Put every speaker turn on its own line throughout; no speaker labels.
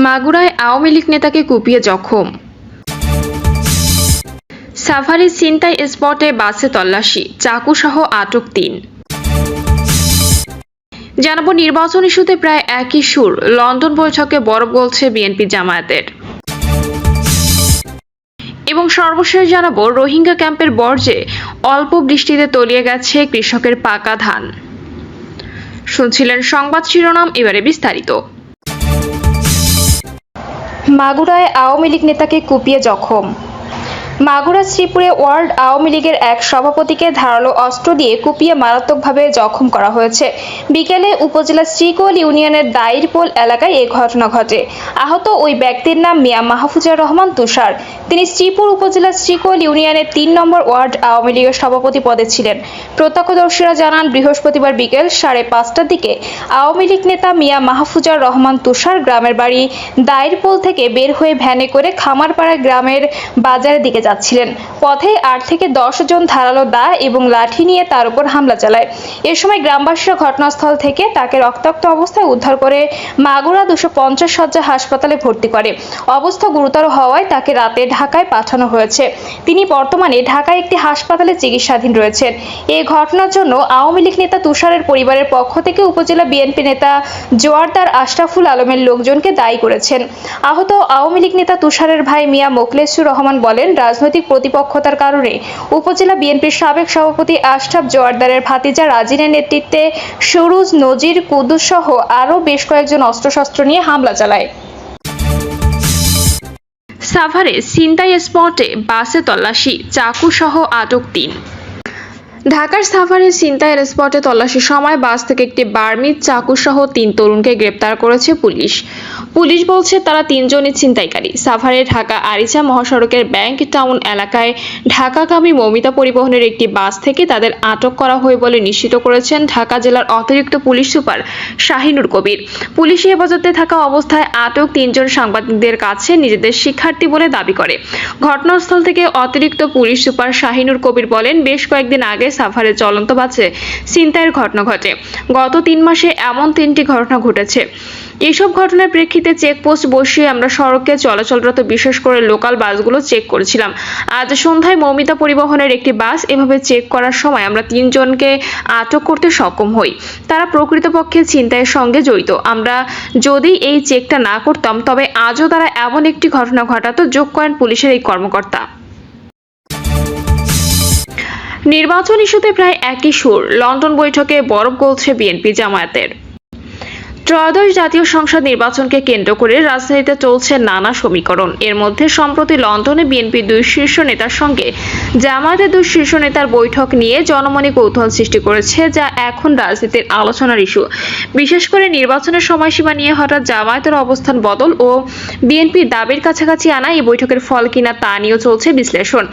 মাগুরায় আওয়ামী লীগ নেতাকে কুপিয়ে জখম। সাভারে ছিনতাই স্পটে বাসে তল্লাশি, চাকুসহ আটক ৩। জানাবো নির্বাচন ইস্যুতে প্রায় একই সুর, লন্ডন বৈঠকে বরফ গলছে বিএনপি জামায়াতের। এবং সর্বশেষ জানাবো রোহিঙ্গা ক্যাম্পের বর্জ্যে অল্প বৃষ্টিতে তলিয়ে গেছে কৃষকের পাকা ধান। শুনছিলেন সংবাদ শিরোনাম, এবারে বিস্তারিত। মাগুরায় আওয়ামী লীগ নেতাকে কুপিয়ে জখম। মাগুরা শ্রীপুরে ওয়ার্ল্ড আওয়ামী লীগের এক সভাপতিকে ধারালো অস্ত্র দিয়ে কুপিয়ে মারাত্মকভাবে জখম করা হয়েছে। বিকেলে উপজেলা শ্রীকোল ইউনিয়নের দাইরপোল এলাকায় এ ঘটনা ঘটে। আহত ওই ব্যক্তির নাম মিয়া মাহফুজুর রহমান তুষার। তিনি শ্রীপুর উপজেলা শ্রীকোল ইউনিয়নের ৩ নম্বর ওয়ার্ড আওয়ামী লীগের সভাপতি পদে ছিলেন। প্রত্যক্ষদর্শীরা জানান, বৃহস্পতিবার বিকেল 5:30টার দিকে আওয়ামী লীগ নেতা মিয়া মাহফুজুর রহমান তুষার গ্রামের বাড়ি দাইরপোল থেকে বের হয়ে ভ্যানে করে খামারপাড়া গ্রামের বাজারের দিকে যাচ্ছিলেন। পথে 8 থেকে 10 জন ধারালো দা এবং লাঠি নিয়ে তার উপর হামলা চালায়। এ সময় গ্রামবাসীরা ঘটনাস্থল থেকে তাকে রক্তাক্ত অবস্থায় উদ্ধার করে মাগুরা 250 শয্যা হাসপাতালে ভর্তি করে। অবস্থা গুরুতর হওয়ায় তাকে রাতে ঢাকায় পাঠানো হয়েছে। তিনি বর্তমানে ঢাকায় একটি হাসপাতালে চিকিৎসাধীন রয়েছেন। এই ঘটনার জন্য আওয়ামী লীগ নেতা তুষারের পরিবারের পক্ষ থেকে উপজেলা বিএনপি নেতা জোয়ারদার আশরাফুল আলমের লোকজনকে দায়ী করেছেন। আহত আওয়ামী লীগ নেতা তুষারের ভাই মিয়া মোখলেসুর রহমান বলেন, রাজনৈতিক প্রতিপক্ষতার কারণে উপজেলা বিএনপির সাবেক সভাপতি আশরাফ জোয়ারদারের ভাতিজা রাজিনের নেতৃত্বে সুরুজ, নজির, কুদ্দুস সহ আরও বেশ কয়েকজন অস্ত্রশস্ত্র নিয়ে হামলা চালায়। সাভারে ছিনতাই স্পটে বাসে তল্লাশি, চাকুসহ আটক ৩। ঢাকার সাভারের ছিনতাইয়ের স্পটে তল্লাশির সময় বাস থেকে একটি বার্মিজ চাকুসহ ৩ তরুণকে গ্রেপ্তার করেছে পুলিশ। পুলিশ বলছে তারা ৩ জনই ছিনতাইকারী। সাভারে ঢাকা আরিচা মহাসড়কের ব্যাংক টাউন এলাকায় ঢাকাগামী মমিতা পরিবহনের একটি বাস থেকে তাদের আটক করা হয় বলে নিশ্চিত করেছেন ঢাকা জেলার অতিরিক্ত পুলিশ সুপার শাহিনুর কবির। পুলিশি হেফাজতে থাকা অবস্থায় আটক ৩ জন সাংবাদিকদের কাছে নিজেদের শিক্ষার্থী বলে দাবি করে। ঘটনাস্থল থেকে অতিরিক্ত পুলিশ সুপার শাহিনুর কবির বলেন, বেশ কয়েকদিন আগে সাভারে চলন্ত বাসে ছিনতাইয়ের ঘটনা ঘটে। গত 3 মাসে এমন 3টি ঘটনা ঘটেছে। এসব ঘটনার প্রেক্ষিতে চেকপোস্ট বসিয়ে আমরা সড়কে চলাচলরত বিশেষ করে লোকাল বাসগুলো চেক করেছিলাম। আজ সন্ধ্যায় মৌমিতা পরিবহনের একটি বাস এভাবে চেক করার সময় আমরা 3 জনকে আটক করতে সক্ষম হই। তারা প্রকৃতপক্ষে ছিনতাইয়ের সঙ্গে জড়িত। আমরা যদি এই চেকটা না করতাম তবে আজও তারা এমন একটি ঘটনা ঘটাতো, যোগ করেন পুলিশের এই কর্মকর্তা। নির্বাচন ইস্যুতে প্রায় একই সুর, লন্ডন বৈঠকে বরফ গলছে বিএনপি জামায়াতের। ত্রয়োদশ জাতীয় সংসদ নির্বাচনকে কেন্দ্র করে রাজনীতিতে চলছে নানা সমীকরণ। এর মধ্যে সম্প্রতি লন্ডনে বিএনপির 2 শীর্ষ নেতার সঙ্গে জামায়াতের 2 শীর্ষ নেতার বৈঠক নিয়ে জনমনে কৌতূহল সৃষ্টি করেছে, যা এখন রাজনীতির আলোচনার ইস্যু। বিশেষ করে নির্বাচনের সময়সীমা নিয়ে হঠাৎ জামায়াতের অবস্থান বদল ও বিএনপির দাবির কাছাকাছি আনা এই বৈঠকের ফল কিনা তা নিয়েও চলছে বিশ্লেষণ।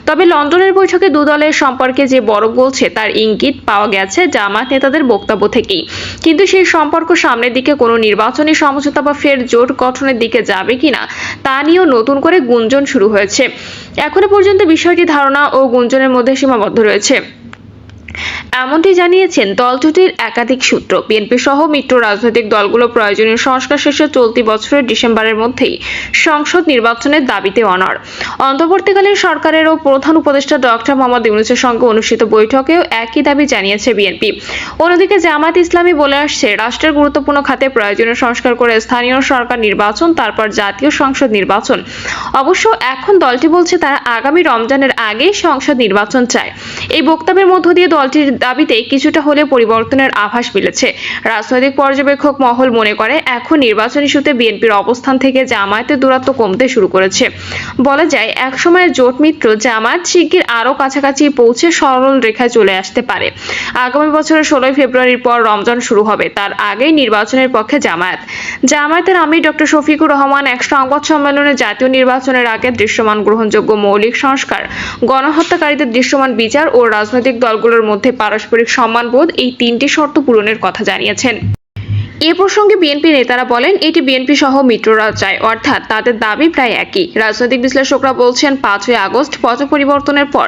তবে লন্ডনের বৈঠকে 2 দলের সম্পর্কে যে বরফ গলছে তার ইঙ্গিত পাওয়া গেছে জামায়াত নেতাদের বক্তব্য থেকেই। কিন্তু সেই সম্পর্ক সামনের দিকে কোনো নির্বাচনী সমঝোতা বা ফের জোট গঠনের দিকে যাবে কিনা তা নিয়েও নতুন করে গুঞ্জন শুরু হয়েছে। এখনো পর্যন্ত বিষয়টি ধারণা ও গুঞ্জনের মধ্যে সীমাবদ্ধ রয়েছে, এমনটি জানিয়েছেন দল দুটির একাধিক সূত্র। বিএনপি সহ মিত্র রাজনৈতিক দলগুলো প্রয়োজনীয় সংস্কার শেষে চলতি বছরের ডিসেম্বরের মধ্যেই সংসদ নির্বাচনের দাবিতে অনড়। অন্তর্বর্তীকালীন সরকারেরও প্রধান উপদেষ্টা ডক্টর মোহাম্মদ ইউনূসের সঙ্গে অনুষ্ঠিত বৈঠকেও একই দাবি জানিয়েছে বিএনপি। অন্যদিকে জামায়াত ইসলামী বলে আসছে, রাষ্ট্রের গুরুত্বপূর্ণ খাতে প্রয়োজনীয় সংস্কার করে স্থানীয় সরকার নির্বাচন, তারপর জাতীয় সংসদ নির্বাচন। অবশ্য এখন দলটি বলছে তারা আগামী রমজানের আগে সংসদ নির্বাচন চায়। এই বক্তব্যের মধ্য দিয়ে দলটির দাবিতে কিছুটা হলেও পরিবর্তনের আভাস মিলেছে। রাজনৈতিক পর্যবেক্ষক মহল মনে করে, এখন নির্বাচন ইস্যুতে বিএনপির অবস্থান থেকে জামায়াতের দূরত্ব কমতে শুরু করেছে। বলা যায়, একসময়ের জোট মিত্র জামায়াত শিগগির আরও কাছাকাছি পৌঁছে সরল রেখায় চলে আসতে পারে। আগামী বছরের 16 ফেব্রুয়ারির পর রমজান শুরু হবে, তার আগেই নির্বাচনের পক্ষে জামায়াতের আমির ডক্টর শফিকুর রহমান এক সংবাদ সম্মেলনে জাতীয় নির্বাচনের আগে দৃশ্যমান গ্রহণযোগ্য মৌলিক সংস্কার, গণহত্যাকারীদের দৃশ্যমান বিচার ও রাজনৈতিক দলগুলোর মধ্যে পারস্পরিক সম্মানবোধ, এই 3টি শর্ত পূরণের কথা জানিয়েছেন। এ প্রসঙ্গে বিএনপি নেতারা বলেন, এটি বিএনপি সহ মিত্ররা চায়, অর্থাৎ তাদের দাবি প্রায় একই। রাজনৈতিক বিশ্লেষকরা বলছেন, ৫ই আগস্ট পট পরিবর্তনের পর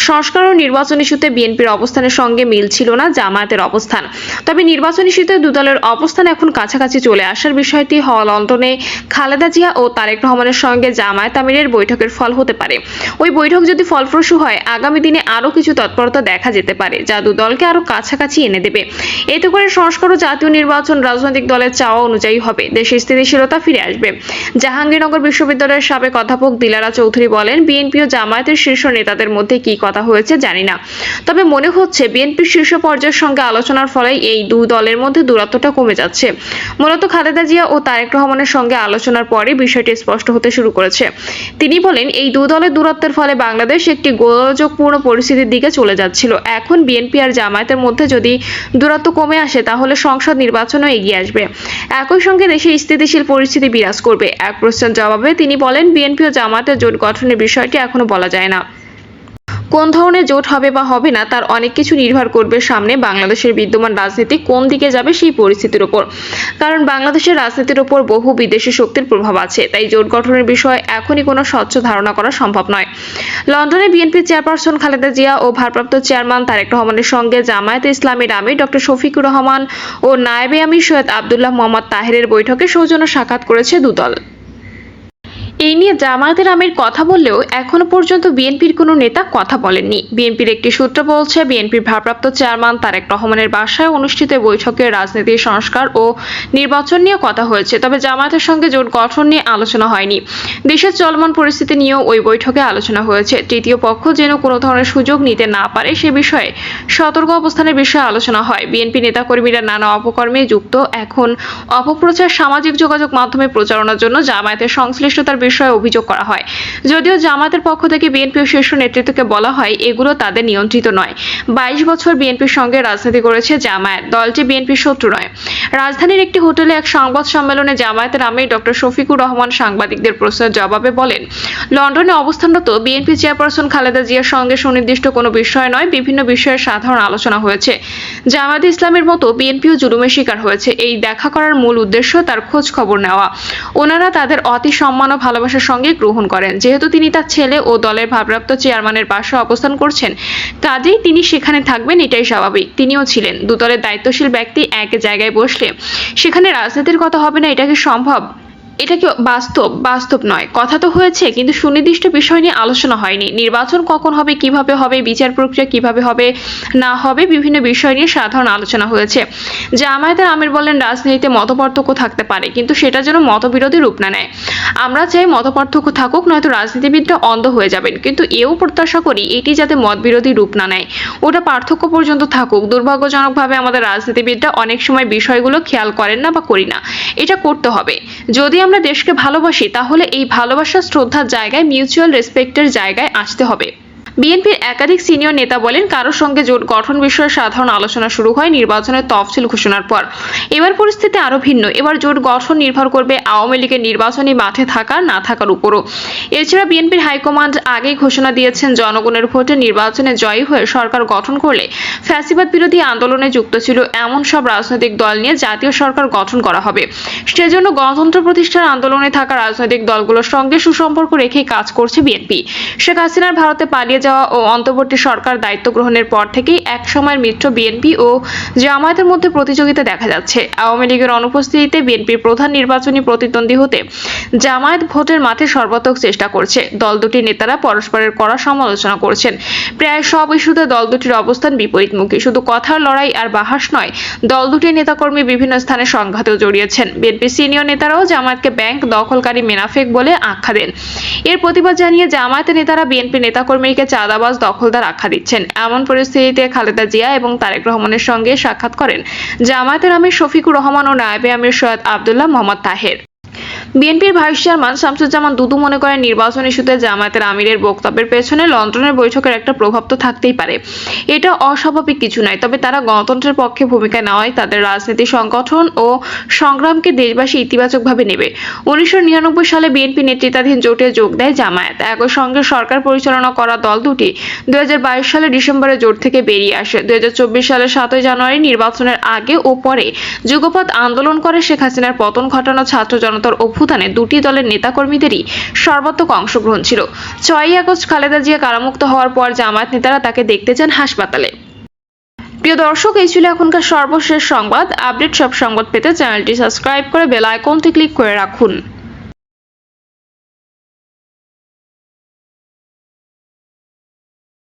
সংস্কার ও নির্বাচন ইস্যুতে বিএনপির অবস্থানের সঙ্গে মিল ছিল না জামায়াতের অবস্থান। তবে নির্বাচন ইস্যুতে দুদলের অবস্থান এখন কাছাকাছি চলে আসার বিষয়টি হওয়া লন্ডনে খালেদা জিয়া ও তারেক রহমানের সঙ্গে জামায়াত আমিরের বৈঠকের ফল হতে পারে। ওই বৈঠক যদি ফলপ্রসূ হয়, আগামী দিনে আরও কিছু তৎপরতা দেখা যেতে পারে, যা দুদলকে আরও কাছাকাছি এনে দেবে। এতে করে সংস্কার ও জাতীয় নির্বাচন রাজনৈতিক দলের চাওয়া অনুযায়ী হবে, দেশে স্থিতিশীলতা ফিরে আসবে। জাহাঙ্গীরনগর বিশ্ববিদ্যালয়ের সাবেক অধ্যাপক দিলারা চৌধুরী বলেন, বিএনপি ও জামায়াতের শীর্ষ নেতাদের মধ্যে কি কথা হয়েছে জানি না, তবে মনে হচ্ছে বিএনপির শীর্ষ পর্যায়ের সঙ্গে আলোচনার ফলে এই দুই দলের মধ্যে দূরত্বটা কমে যাচ্ছে। মূলত খালেদা জিয়া ও তারেক রহমানের সঙ্গে আলোচনার পরে বিষয়টি স্পষ্ট হতে শুরু করেছে। তিনি বলেন, এই দুই দলের দূরত্বের ফলে বাংলাদেশ একটি গোলযোগপূর্ণ পরিস্থিতির দিকে চলে যাচ্ছিল। এখন বিএনপি আর জামায়াতের মধ্যে যদি দূরত্ব কমে আসে, তাহলে সংসদ নির্বাচনও এগিয়ে আসবে। একই সঙ্গে দেশে স্থিতিশীল পরিস্থিতি বিরাজ করবে। এক প্রশ্নের জবাবে তিনি বলেন, বিএনপি ও জামায়াতের জোট গঠনের বিষয়টি এখনো বলা যায় না। কোন ধরনের জোট হবে বা হবে না, তার অনেক কিছু নির্ভর করবে সামনে বাংলাদেশের বিদ্যমান রাজনীতি কোন দিকে যাবে সেই পরিস্থিতির উপর। কারণ বাংলাদেশের রাজনীতির উপর বহু বিদেশি শক্তির প্রভাব আছে, তাই জোট গঠনের বিষয়ে এখনই কোনো স্বচ্ছ ধারণা করা সম্ভব নয়। লন্ডনে বিএনপি চেয়ারপারসন খালেদা জিয়া ও ভারপ্রাপ্ত চেয়ারম্যান তারেক রহমানের সঙ্গে জামায়াতে ইসলামীর আমির ডক্টর শফিকুর রহমান ও নায়েবে আমির সৈয়দ আব্দুল্লাহ মোহাম্মদ তাহেরের বৈঠকে সৌজন্য সাক্ষাৎ করেছে দুদল। এই নিয়ে জামায়াতের আমির কথা বললেও এখনো পর্যন্ত বিএনপির কোনো নেতা কথা বলেননি। বিএনপির একটি সূত্র বলছে, বিএনপির ভারপ্রাপ্ত চেয়ারম্যান তারেক রহমানের বাসায় অনুষ্ঠিত বৈঠকে রাজনীতির সংস্কার ও নির্বাচন নিয়ে কথা হয়েছে, তবে জামায়াতের সঙ্গে জোট গঠন নিয়ে আলোচনা হয়নি। দেশের চলমান পরিস্থিতি নিয়েও ওই বৈঠকে আলোচনা হয়েছে। তৃতীয় পক্ষ যেন কোনো ধরনের সুযোগ নিতে না পারে সে বিষয়ে সতর্ক অবস্থানের বিষয়ে আলোচনা হয়। বিএনপি নেতাকর্মীরা নানা অপকর্মে যুক্ত, এখন অপপ্রচার, সামাজিক যোগাযোগ মাধ্যমে প্রচারণার জন্য জামায়াতের সংশ্লিষ্টতার বিষয়ে অভিযোগ করা হয়। যদিও জামায়াতের পক্ষ থেকে বিএনপি ও শীর্ষ নেতৃত্বকে বলা হয়, এগুলো তাদের নিয়ন্ত্রিত নয়। 22 বছর বিএনপির সঙ্গে রাজনীতি করেছে জামায়াত, দলটি বিএনপির শত্রু নয়। রাজধানীর একটি হোটেলে এক সংবাদ সম্মেলনে জামায়াতের আমির ডক্টর শফিকুর রহমান সাংবাদিকদের প্রশ্নের জবাবে বলেন, লন্ডনে অবস্থানরত বিএনপি চেয়ারপারসন খালেদা জিয়ার সঙ্গে সুনির্দিষ্ট কোনো বিষয় নয়, বিভিন্ন বিষয়ে সাধারণ আলোচনা হয়েছে। জামায়াতে ইসলামের মতো বিএনপিও জুলুমের শিকার হয়েছে। এই দেখা করার মূল উদ্দেশ্য তার খোঁজ খবর নেওয়া। ওনারা তাদের অতি সম্মান ও ভালোবাসার সঙ্গে গ্রহণ করেন। যেহেতু তিনি তার ছেলে ও দলের ভারপ্রাপ্ত চেয়ারম্যানের পাশে অবস্থান করছেন, কাজেই তিনি সেখানে থাকবেন, এটাই স্বাভাবিক। তিনিও ছিলেন। দুদলের দায়িত্বশীল ব্যক্তি এক জায়গায় বসলে সেখানে রাজনীতির কথা হবে না, এটা কি সম্ভব? এটা কি বাস্তব নয়। কথা তো হয়েছে, কিন্তু সুনির্দিষ্ট বিষয় নিয়ে আলোচনা হয়নি। নির্বাচন কখন হবে, কিভাবে হবে, বিচার প্রক্রিয়া কিভাবে হবে না হবে, বিভিন্ন বিষয় নিয়ে সাধারণ আলোচনা হয়েছে। জামায়াতের আমির বলেন, রাজনীতিতে মতপার্থক্য থাকতে পারে, কিন্তু সেটা যেন মতবিরোধী রূপ না নেয়। আমরা চাই মতপার্থক্য থাকুক, নয়তো রাজনীতিবিদরা অন্ধ হয়ে যাবেন। কিন্তু এও প্রত্যাশা করি এটি যাতে মতবিরোধী রূপ না নেয়, ওটা পার্থক্য পর্যন্ত থাকুক। দুর্ভাগ্যজনকভাবে আমাদের রাজনীতিবিদরা অনেক সময় বিষয়গুলো খেয়াল করেন না বা করি না। এটা করতে হবে। যদি আমরা দেশকে ভালোবাসি, তাহলে এই ভালোবাসা শ্রদ্ধার জায়গায়, মিউচুয়াল রেসপেক্টের জায়গায় আসতে হবে। বিএনপির একাধিক সিনিয়র নেতা বলেন, কারোর সঙ্গে জোট গঠন বিষয়ে সাধারণ আলোচনা শুরু হয় নির্বাচনের তফসিল ঘোষণার পর। এবার পরিস্থিতি আরো ভিন্ন। এবার জোট গঠন নির্ভর করবে আওয়ামী লীগের নির্বাচনী মাঠে থাকা না থাকার উপরও। এছাড়া বিএনপির হাইকমান্ড আগেই ঘোষণা দিয়েছেন, জনগণের ভোটে নির্বাচনে জয়ী হয়ে সরকার গঠন করলে ফ্যাসিবাদ বিরোধী আন্দোলনে যুক্ত ছিল এমন সব রাজনৈতিক দল নিয়ে জাতীয় সরকার গঠন করা হবে। সেজন্য গণতন্ত্র প্রতিষ্ঠার আন্দোলনে থাকা রাজনৈতিক দলগুলোর সঙ্গে সুসম্পর্ক রেখেই কাজ করছে বিএনপি। শেখ হাসিনার ভারতে পালিয়ে যাওয়া ও অন্তর্বর্তী সরকার দায়িত্ব গ্রহণের পর থেকেই এক সময়ের মিত্র বিএনপি ও জামায়াতের মধ্যে প্রতিযোগিতা দেখা যাচ্ছে। আওয়ামী লীগের অনুপস্থিতিতে বিএনপির প্রধান নির্বাচনী প্রতিদ্বন্দ্বী হতে জামায়াত ভোটের মাঠে সর্বাত্মক চেষ্টা করছে। দল দুটির নেতারা পরস্পরের কড়া সমালোচনা করছেন। প্রায় সব ইস্যুতে দল দুটির অবস্থান বিপরীতমুখী। শুধু কথার লড়াই আর বাহাস নয়, দল দুটির নেতাকর্মী বিভিন্ন স্থানে সংঘাতেও জড়িয়েছেন। বিএনপি সিনিয়র নেতারাও জামায়াতকে ব্যাংক দখলকারী মেনাফেক বলে আখ্যা দেন। এর প্রতিবাদ জানিয়ে জামায়াতের নেতারা বিএনপি নেতাকর্মীকে চাঁদাবাজ, দখলদার আখ্যা দিচ্ছেন। এমন পরিস্থিতিতে খালেদা জিয়া এবং তারেক রহমানের সঙ্গে সাক্ষাৎ করেন জামায়াতের আমির শফিকুর রহমান ও নায়েবে আমির সৈয়দ আব্দুল্লাহ মোহাম্মদ তাহের। বিএনপির ভাইস চেয়ারম্যান শামসুজ্জামান দুদু মনে করেন, নির্বাচন ইস্যুতে জামায়াতের আমিরের বক্তব্যের পেছনে লন্ডনের বৈঠকের একটা প্রভাব তো থাকতেই পারে। এটা অস্বাভাবিক কিছু নয়, তবে তারা গণতন্ত্রের পক্ষে ভূমিকা নেওয়ায় তাদের রাজনীতি সংগঠন ও সংগ্রামকে দেশবাসী ইতিবাচকভাবে নেবে। 1999 সালে বিএনপি নেতৃত্বাধীন জোটে যোগ দেয় জামায়াত। একই সঙ্গে সরকার পরিচালনা করা দল দুটি 2022 সালের ডিসেম্বরে জোট থেকে বেরিয়ে আসে। 2024 সালের 7 জানুয়ারি নির্বাচনের আগে ও পরে যুগপৎ আন্দোলন করে শেখ হাসিনার পতন ঘটানো ছাত্র জনতার অভ্যুত্থানে দুটি দলের নেতাকর্মীদেরই সর্বাত্মক অংশগ্রহণ ছিল। 6 আগস্ট খালেদা জিয়া কারামুক্ত হওয়ার পর জামায়াত নেতারা তাকে দেখতে যান হাসপাতালে। প্রিয় দর্শক, এই ছিল এখনকার সর্বশেষ সংবাদ। আপডেট সব সংবাদ পেতে চ্যানেলটি সাবস্ক্রাইব করে বেল আইকনটি ক্লিক করে রাখুন।